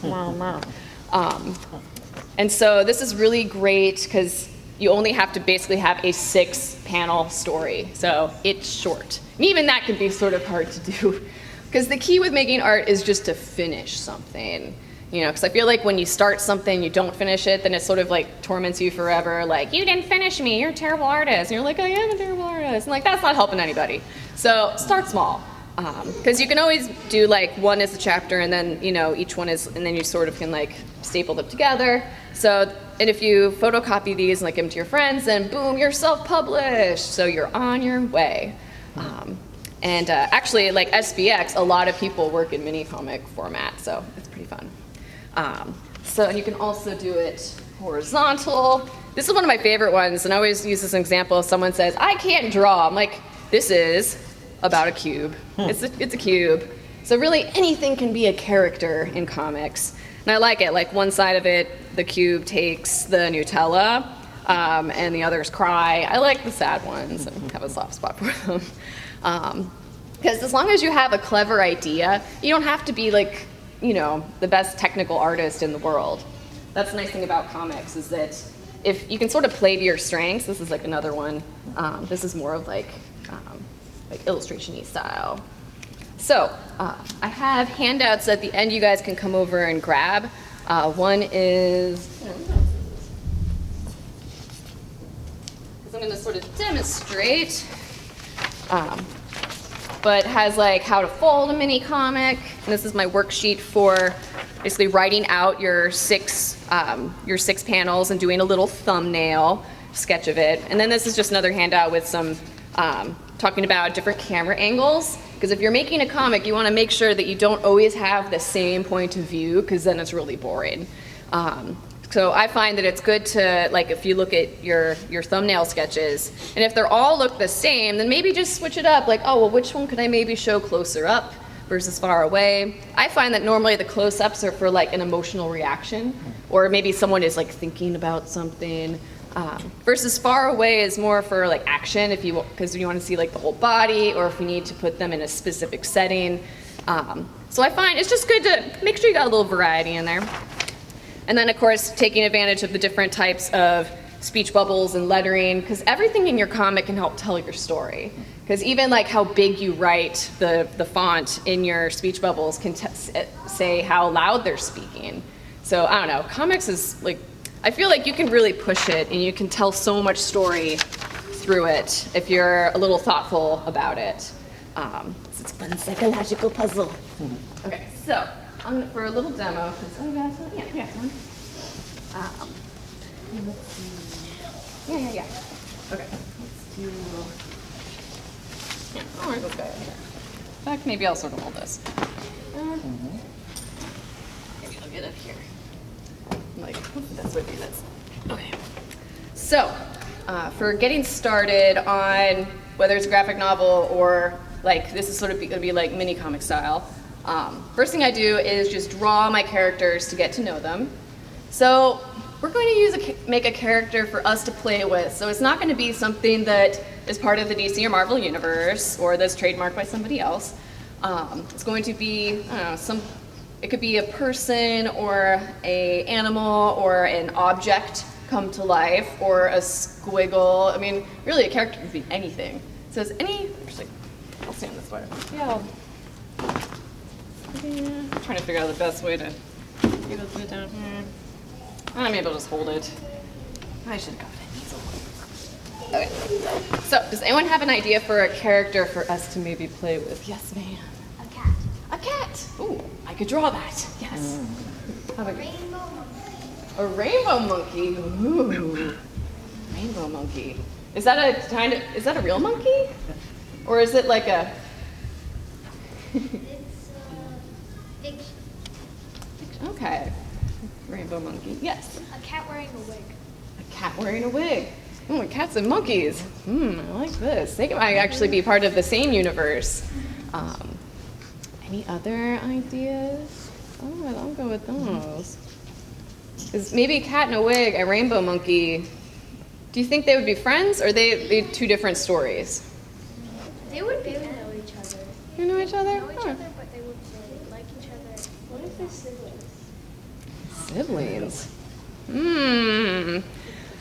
And so this is really great because you only have to basically have a 6-panel story. So it's short. And even that can be sort of hard to do. Because the key with making art is just to finish something. Because I feel like when you start something, you don't finish it, then it sort of like torments you forever. Like, you didn't finish me, you're a terrible artist. And you're like, I am a terrible artist. And like, that's not helping anybody. So start small. Because you can always do like one is a chapter and then, each one is, and then you sort of can like staple them together. So, and if you photocopy these and like give them to your friends, then boom, you're self-published. So you're on your way. And actually, like SBX, a lot of people work in mini comic format, so it's pretty fun. So you can also do it horizontal. This is one of my favorite ones, and I always use this example. If someone says, I can't draw, I'm like, this is about a cube. It's a cube. So really, anything can be a character in comics. And I like it, like one side of it, the cube takes the Nutella, and the others cry. I like the sad ones and have a soft spot for them. Because as long as you have a clever idea, you don't have to be like, the best technical artist in the world. That's the nice thing about comics is that if you can sort of play to your strengths, this is like another one. This is more of like illustration-y style. So I have handouts at the end you guys can come over and grab. One is, because I'm going to sort of demonstrate, but has like how to fold a mini comic. And this is my worksheet for basically writing out your six panels and doing a little thumbnail sketch of it. And then this is just another handout with some talking about different camera angles. Because if you're making a comic, you want to make sure that you don't always have the same point of view, because then it's really boring. So I find that it's good to, like, if you look at your thumbnail sketches, and if they're all look the same, then maybe just switch it up. Like, oh, well, which one could I maybe show closer up versus far away? I find that normally the close-ups are for like an emotional reaction, or maybe someone is like thinking about something. Versus far away is more for like action, if you because you want to see like the whole body, or if you need to put them in a specific setting. So I find it's just good to make sure you got a little variety in there. And then, of course, taking advantage of the different types of speech bubbles and lettering, because everything in your comic can help tell your story. Because even like how big you write the font in your speech bubbles can say how loud they're speaking. So I don't know, comics is like, I feel like you can really push it and you can tell so much story through it if you're a little thoughtful about it. It's a fun psychological puzzle. Okay, so for a little demo, oh gosh, yeah, come on. Let's see. Yeah. Okay, let's do. Yeah, I'll work this guy over here. In fact, maybe I'll sort of hold this. Maybe I'll get up here. Like, that's what do this. Okay. So, for getting started on whether it's a graphic novel or like this is sort of going to be like mini comic style. First thing I do is just draw my characters to get to know them. So we're going to make a character for us to play with. So it's not going to be something that is part of the DC or Marvel universe or that's trademarked by somebody else. It's going to be, I don't know, it could be a person or a animal or an object come to life or a squiggle. I mean, really a character could be anything. So is actually, I'll stand this way. Yeah, I'm trying to figure out the best way to get it down here. Maybe I'll just hold it. I should have got it. Okay. So, does anyone have an idea for a character for us to maybe play with? Yes, ma'am. A cat. A cat. Ooh, I could draw that. Yes. How about you? Rainbow monkey. A rainbow monkey. Ooh. Rainbow monkey. Is that a real monkey? Or is it like a It's fiction. Okay. Rainbow monkey. Yes. A cat wearing a wig. A cat wearing a wig. Oh, cats and monkeys. I like this. They might actually be part of the same universe. Any other ideas? Oh, I'll go with those. Is maybe a cat in a wig, a rainbow monkey. Do you think they would be friends, or are they two different stories? They would barely know each other. You know each other? Know each other, but they would like each other. What if they're siblings? Siblings.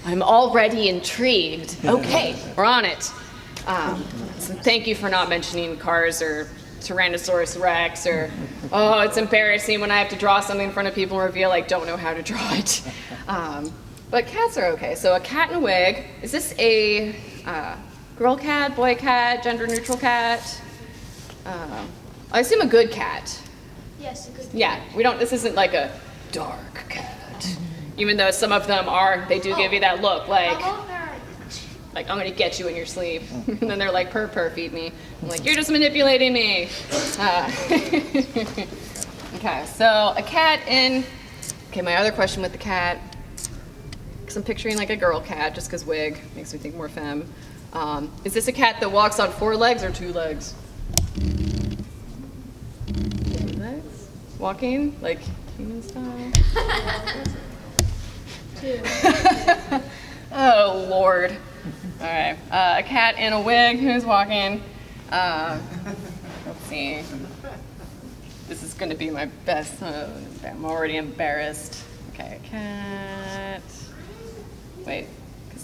I'm already intrigued. Okay, we're on it. So thank you for not mentioning cars or Tyrannosaurus Rex or, oh, it's embarrassing when I have to draw something in front of people and reveal I don't know how to draw it. But cats are okay. So a cat in a wig. Is this a girl cat, boy cat, gender neutral cat? I assume a good cat. Yes, a good cat. Yeah, this isn't like a dark cat. Even though some of them they do give you that look like I'm gonna get you in your sleep. And then they're like, purr, feed me. I'm like, you're just manipulating me. Okay, so a cat okay, my other question with the cat, because I'm picturing like a girl cat, just because wig makes me think more femme. Is this a cat that walks on 4 legs or 2 legs? 2 legs? Walking? Like human style? Oh, Lord. All right. A cat in a wig who's walking. Let's see. This is going to be my best. I'm already embarrassed. Okay, a cat. Wait.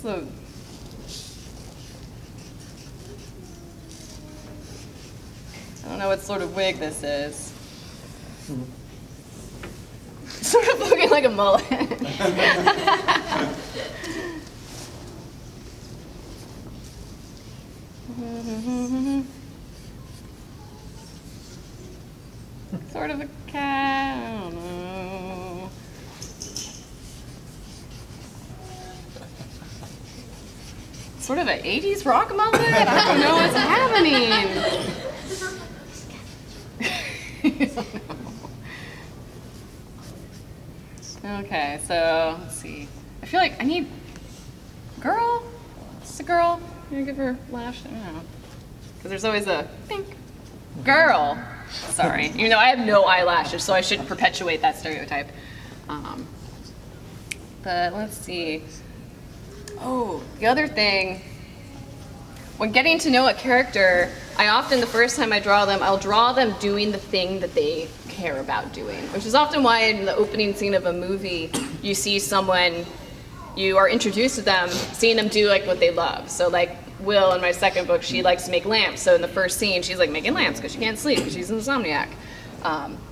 I don't know what sort of wig this is. Sort of looking like a mullet. Sort of a cat, I don't know. Sort of an 80s rock mullet? I don't know what's happening. I don't know. Okay, so let's see. I feel like I need girl. Just a girl. You give her a lash. I don't know. Because there's always a pink girl. Sorry, even though I have no eyelashes, so I shouldn't perpetuate that stereotype. But let's see. Oh, the other thing. When getting to know a character, I often, the first time I draw them, I'll draw them doing the thing that they care about doing, which is often why in the opening scene of a movie, you see someone, you are introduced to them, seeing them do like what they love. So like Will in my second book, she likes to make lamps. So in the first scene, she's like making lamps because she can't sleep because she's an insomniac.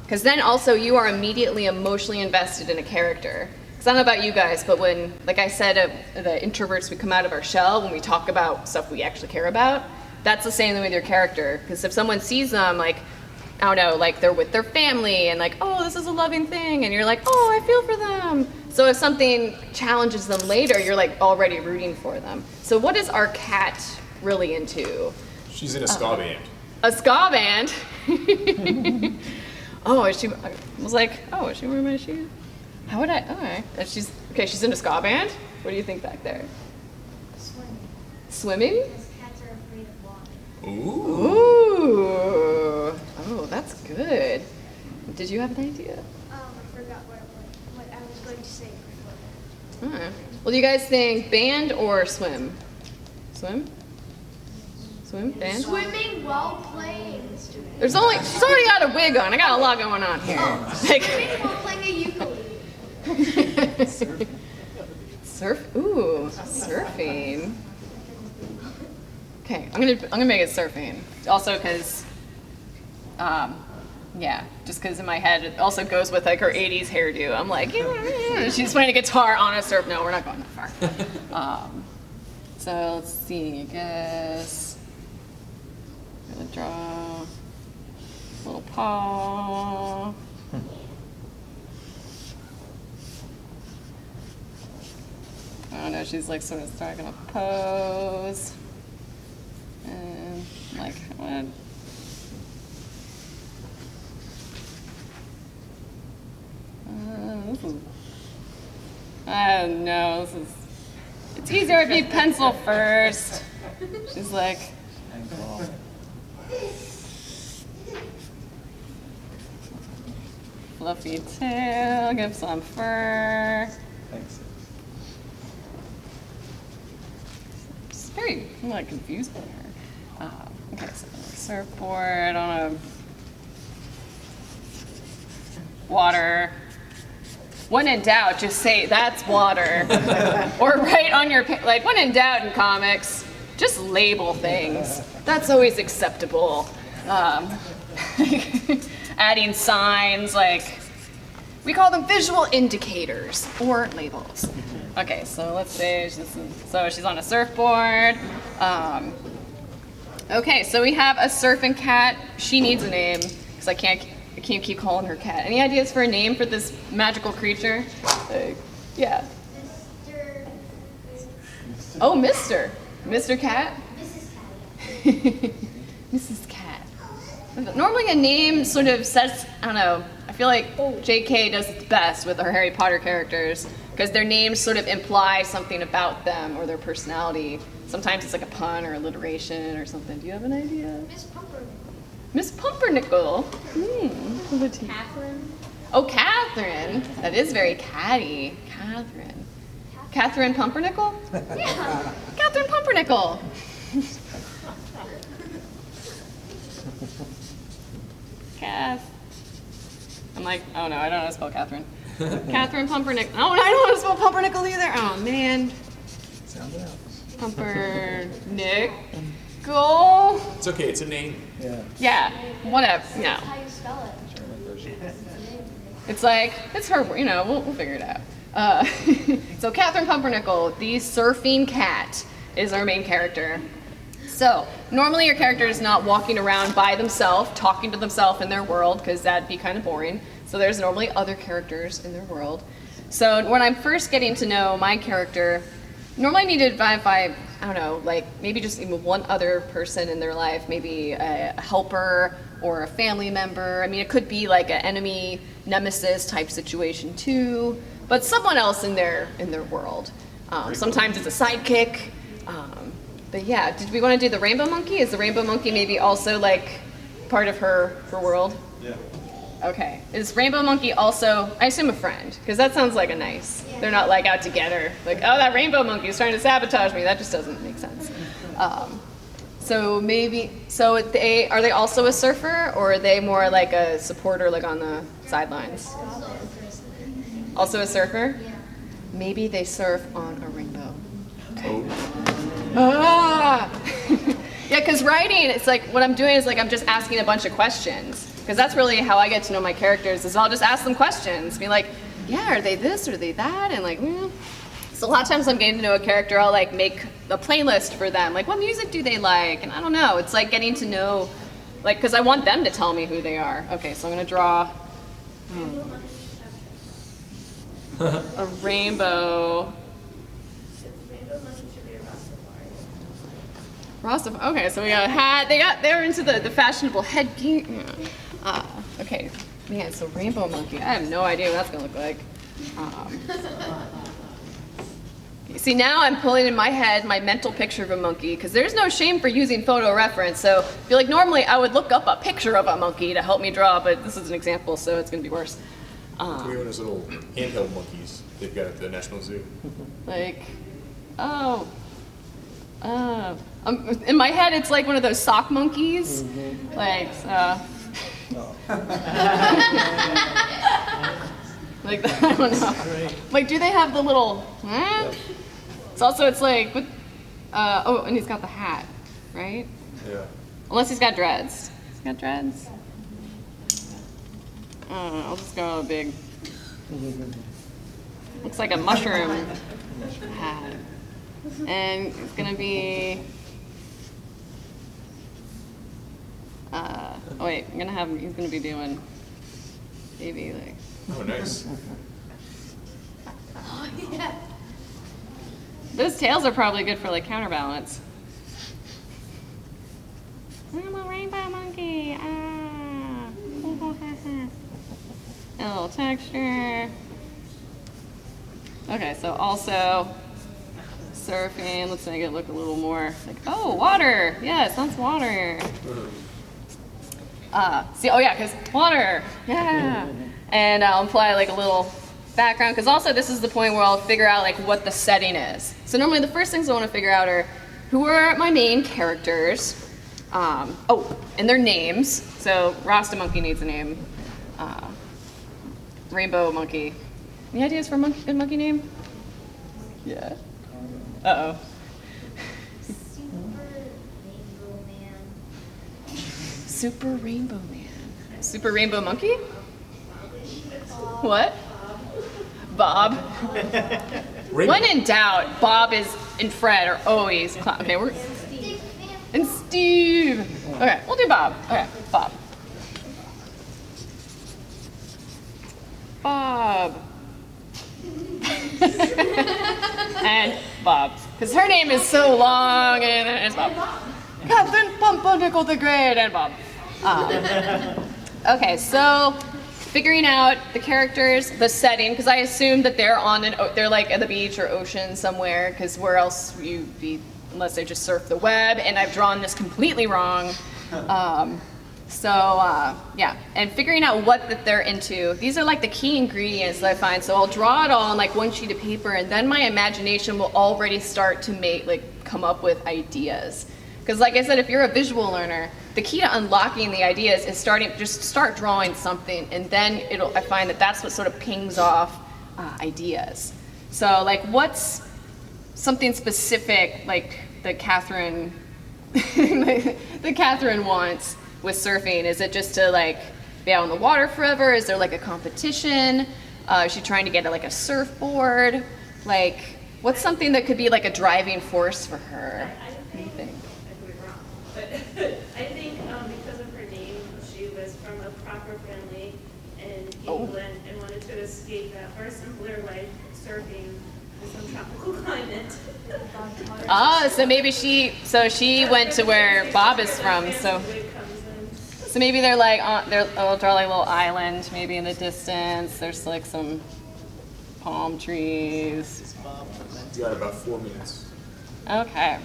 Because then also you are immediately emotionally invested in a character. I don't know about you guys, but when, like I said, the introverts, we come out of our shell when we talk about stuff we actually care about, that's the same thing with your character. Because if someone sees them, like, I don't know, like they're with their family and like, oh, this is a loving thing, and you're like, oh, I feel for them. So if something challenges them later, you're like already rooting for them. So what is our cat really into? She's in a ska band. A ska band? Oh, is she, I was like, oh, is she wearing my shoes? How would I? Okay, she's in a ska band. What do you think back there? Swimming. Swimming? Because cats are afraid of water. Ooh. Ooh. Oh, that's good. Did you have an idea? I forgot what I was going to say before. Alright. Well, do you guys think band or swim? Swim? Swim? Band? Swimming while playing. She's already got a wig on. I got a lot going on here. Swimming while playing a ukulele. Surf? Ooh, surfing. Okay, I'm gonna make it surfing. Also, because, yeah, just because in my head it also goes with like her '80s hairdo. I'm like, she's playing a guitar on a surf. No, we're not going that far. So let's see. I guess I'm gonna draw a little paw. I don't know, she's like sort of starting to pose. And I'm like, what? I don't know, it's easier if you pencil first. She's like, fluffy tail, give some fur. Thanks. I'm like confused by her. Okay, so surfboard on a water. When in doubt, just say that's water. Or write on your, like when in doubt in comics, just label things. That's always acceptable. Adding signs, like, we call them visual indicators or labels. Okay, so let's say she's on a surfboard. Okay, so we have a surfing cat. She needs a name because I can't keep calling her cat. Any ideas for a name for this magical creature? Yeah. Mr. Oh, Mr. Cat. Mrs. Cat. Mrs. Cat. Normally a name sort of sets, I don't know, I feel like JK does its best with her Harry Potter characters because their names sort of imply something about them or their personality. Sometimes it's like a pun or alliteration or something. Do you have an idea? Miss Pumpernickel. Miss Pumpernickel. Catherine. Oh, Catherine. That is very catty. Catherine. Catherine Pumpernickel? Yeah. Catherine Pumpernickel. Cath. I'm like, oh no, I don't know how to spell Catherine. Catherine Pumpernickel. Oh, I don't know how to spell Pumpernickel either. Oh man. Sound it out. Pumpernickel. It's okay, it's a name. Yeah. Yeah, whatever. No. That's how you spell it. German version. It's like, it's her, we'll figure it out. So Catherine Pumpernickel, the surfing cat, is our main character. So, normally your character is not walking around by themselves, talking to themselves in their world, because that'd be kind of boring. So there's normally other characters in their world. So when I'm first getting to know my character, normally I need to identify, I don't know, like maybe just even one other person in their life, maybe a helper, or a family member. I mean, it could be like an enemy nemesis type situation too, but someone else in their world. Sometimes it's a sidekick. But yeah, did we want to do the rainbow monkey? Is the rainbow monkey maybe also like part of her world? Yeah. Okay. Is rainbow monkey also, I assume, a friend? Because that sounds like a nice. They're not like out together. Like, oh, that rainbow monkey is trying to sabotage me. That just doesn't make sense. So maybe, are they also a surfer, or are they more like a supporter, like on the sidelines? Also a surfer? Yeah. Maybe they surf on a rainbow. Oh, Ah! Yeah, because writing, it's like, what I'm doing is like I'm just asking a bunch of questions. Because that's really how I get to know my characters, is I'll just ask them questions. Be like, yeah, are they this, or are they that? And like, So a lot of times I'm getting to know a character, I'll like make a playlist for them. Like, what music do they like? And I don't know, it's like getting to know, like, because I want them to tell me who they are. Okay, so I'm going to draw a rainbow. Rastafari. Okay, so we got a hat. They're into the fashionable headgear. Yeah. Okay, man. So rainbow monkey. I have no idea what that's gonna look like. See, now I'm pulling in my head my mental picture of a monkey, because there's no shame for using photo reference. So I feel like normally I would look up a picture of a monkey to help me draw, but this is an example, so it's gonna be worse. we have those little handheld monkeys they've got at the National Zoo. Like, in my head, it's like one of those sock monkeys. Like, like that, I don't know. Like, do they have the little? It's like, and he's got the hat, right? Yeah. Unless he's got dreads. He's got dreads. I don't know. I'll just go big. Looks like a mushroom hat. And it's gonna be, he's gonna be doing maybe like. Oh, nice. Oh, yeah. Those tails are probably good for like counterbalance. I'm a rainbow monkey. Ah. A little texture. Okay, so also surfing. Let's make it look a little more like, oh, water. Yes, that's water. Because water. Yeah. And I'll apply like a little background, because also this is the point where I'll figure out like what the setting is. So normally the first things I want to figure out are who are my main characters. And their names. So Rasta monkey needs a name. Rainbow monkey. Any ideas for a monkey name? Yeah. Uh-oh. Super Rainbow Man. Super Rainbow Man. Super Rainbow Monkey? What? Bob. When in doubt, Bob and Fred are always okay. And Steve. Okay, we'll do Bob. Okay, Bob. Bob. And Bob. Because her name is so long, and it's Bob. Captain Pumpernickel the Great and Bob. Okay, so figuring out the characters, the setting, because I assume that they're like at the beach or ocean somewhere, because where else would you be unless they just surf the web, and I've drawn this completely wrong. And figuring out what that they're into. These are like the key ingredients that I find. So I'll draw it all on like one sheet of paper, and then my imagination will already start to come up with ideas. Because like I said, if you're a visual learner, the key to unlocking the ideas is start drawing something, and then I find that what sort of pings off ideas. So like what's something specific like that Catherine wants with surfing? Is it just to like be out on the water forever? Is there like a competition? Is she trying to get like a surfboard? Like what's something that could be like a driving force for her? What do you think? I could be wrong, but I think because of her name, she was from a proper family in England and wanted to escape that far simpler life, surfing in some tropical climate. So maybe she went to where Bob is from. So So maybe they're like, they'll draw like a little island, maybe in the distance. There's like some palm trees. You got about 4 minutes. Okay.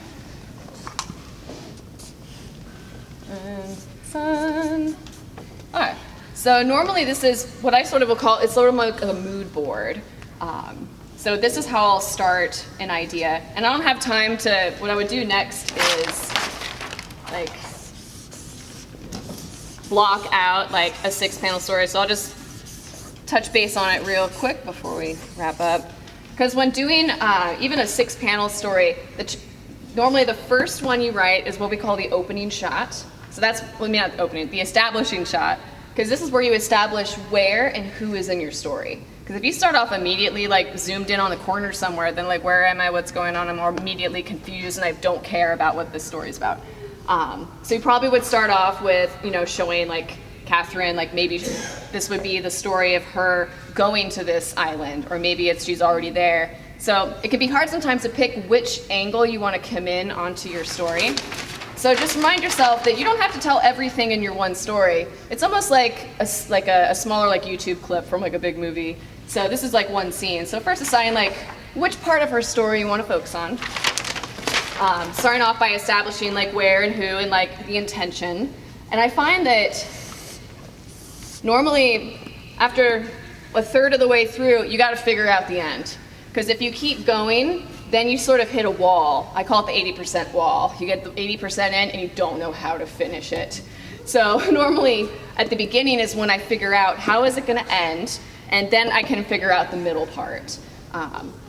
And sun. Alright. So normally this is what I sort of will call, it's sort of like a mood board. So this is how I'll start an idea. And I don't have time to, what I would do next is like block out like a 6-panel story. So I'll just touch base on it real quick before we wrap up. Because when doing even a 6-panel story, normally the first one you write is what we call the opening shot. So that's, well, not the opening, the establishing shot. Because this is where you establish where and who is in your story. Because if you start off immediately like zoomed in on the corner somewhere, then like where am I, what's going on, I'm immediately confused and I don't care about what this story's about. So you probably would start off with, you know, showing like Catherine, like maybe this would be the story of her going to this island, or maybe it's she's already there. So it can be hard sometimes to pick which angle you want to come in onto your story. So just remind yourself that you don't have to tell everything in your one story. It's almost like a smaller like YouTube clip from like a big movie. So this is like one scene. So first assign like which part of her story you want to focus on. Starting off by establishing like where and who and like the intention. And I find that normally after a third of the way through, you got to figure out the end. Because if you keep going, then you sort of hit a wall. I call it the 80% wall. You get the 80% in and you don't know how to finish it. So normally at the beginning is when I figure out how is it going to end, and then I can figure out the middle part.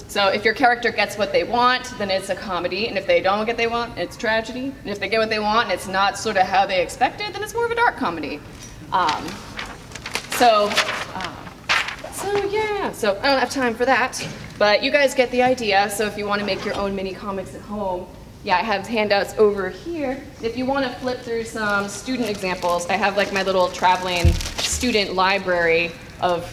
So if your character gets what they want, then it's a comedy, and if they don't get what they want, it's tragedy. And if they get what they want and it's not sort of how they expected, then it's more of a dark comedy. So I don't have time for that, but you guys get the idea. So if you want to make your own mini comics at home, yeah, I have handouts over here. If you want to flip through some student examples, I have like my little traveling student library of